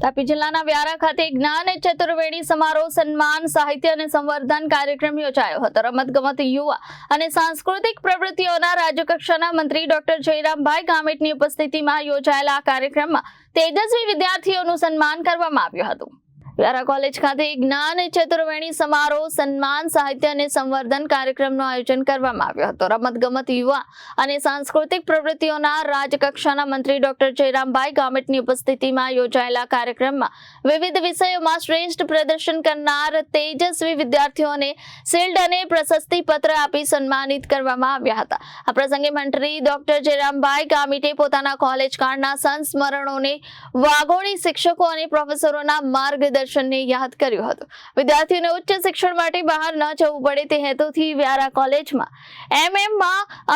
તાપી જિલ્લાના વ્યારા ખાતે જ્ઞાન ચતુર્વેદી સમારોહ સન્માન સાહિત્ય અને સંવર્ધન કાર્યક્રમ યોજાયો હતો। રમતગમત યુવા અને સાંસ્કૃતિક પ્રવૃત્તિઓના રાજ્યકક્ષાના મંત્રી ડોક્ટર જયરામભાઈ ગામિતની ઉપસ્થિતિમાં યોજાયેલા આ કાર્યક્રમમાં તેજસ્વી વિદ્યાર્થીઓનું સન્માન કરવામાં આવ્યું હતું। વ્યારા કોલેજ ખાતે જ્ઞાન ચતુર્વેદી સમારોહ સન્માન સાહિત્ય અને સંવર્ધન કાર્યક્રમનું આયોજન કરવામાં આવ્યું હતું। રમતગમત યુવા અને સાંસ્કૃતિક પ્રવૃત્તિઓના રાજ્યકક્ષાના મંત્રી ડોક્ટર જયરામભાઈ ગામિતની ઉપસ્થિતિમાં યોજાયેલા કાર્યક્રમમાં વિવિધ વિષયોમાં શ્રેષ્ઠ પ્રદર્શન કરનાર તેજસ્વી વિદ્યાર્થીઓને શિલ્ડ અને પ્રશસ્તિ પત્ર આપી સન્માનિત કરવામાં આવ્યા હતા। આ પ્રસંગે મંત્રી ડોક્ટર જયરામભાઈ ગામિતે પોતાના કોલેજ કાળના સંસ્મરણોને વાગોળી શિક્ષકો અને પ્રોફેસરોના માર્ગદર્શન યાદ કર્યું હતું। વિદ્યાર્થીઓને ઉચ્ચ શિક્ષણ માટે બહાર ન જવું પડે તે હેતુથી વ્યારા કોલેજમાં MM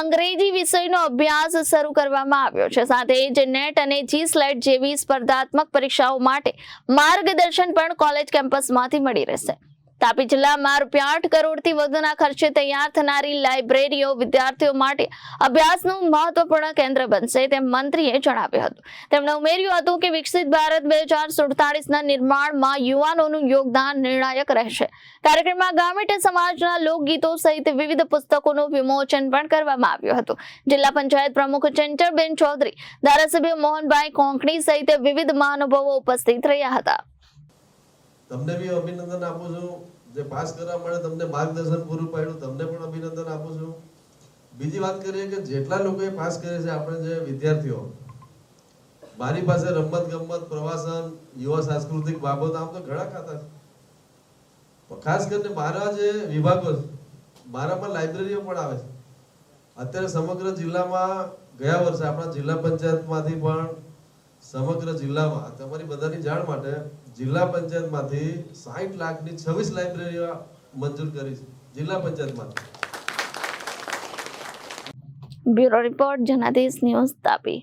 અંગ્રેજી વિષયનો અભ્યાસ શરૂ કરવામાં આવ્યો છે। સાથે જ નેટ અને GSLET જેવી સ્પર્ધાત્મક પરીક્ષાઓ માટે માર્ગદર્શન પણ કોલેજ કેમ્પસમાંથી મળી રહેશે। તાપી જિલ્લામાં ₹8 કરોડથી વધુના ખર્ચે તૈયાર થનારી લાઇબ્રેરીઓ વિદ્યાર્થીઓ માટે અભ્યાસનું મહત્વપૂર્ણ કેન્દ્ર બનશે તેમ મંત્રીએ જણાવ્યું હતું। તેમણે ઉમેર્યું હતું કે વિકસિત ભારત 2047ના નિર્માણમાં યુવાનોનું યોગદાન નિર્ણાયક રહેશે। કાર્યક્રમમાં ગામિતે સમાજના લોકગીતો સહિત વિવિધ પુસ્તકોનું વિમોચન પણ કરવામાં આવ્યું હતું। જિલ્લા પંચાયત પ્રમુખ ચંચળબેન ચૌધરી, ધારાસભ્ય મોહનભાઈ કોંકણી સહિત વિવિધ મહાનુભાવો ઉપસ્થિત રહ્યા હતા। તમને બી અભિનંદન આપું છું, જે પાસ કરવા માટે તમને માર્ગદર્શન પૂરું પાડ્યું તમને પણ અભિનંદન આપું છું। બીજી વાત કરીએ કે જેટલા લોકોએ પાસ કરે છે આપણે જે વિદ્યાર્થીઓ, મારી પાસે રમત ગમત, પ્રવાસન, યુવા સાંસ્કૃતિક બાબત આમ તો ઘણા ખાતા છે। ખાસ કરીને મારા જે વિભાગો મારામાં લાઇબ્રેરીઓ પણ આવે છે। અત્યારે સમગ્ર જિલ્લામાં ગયા વર્ષે આપણા જિલ્લા પંચાયતમાંથી પણ સમગ્ર જિલ્લામાં તમારી બધાની જાણ માટે જિલ્લા પંચાયતમાંથી 60 લાખની 26 લાઇબ્રેરીઓ મંજૂર કરી છે જિલ્લા પંચાયતમાંથી। Bureau report Janadesh news Tapi.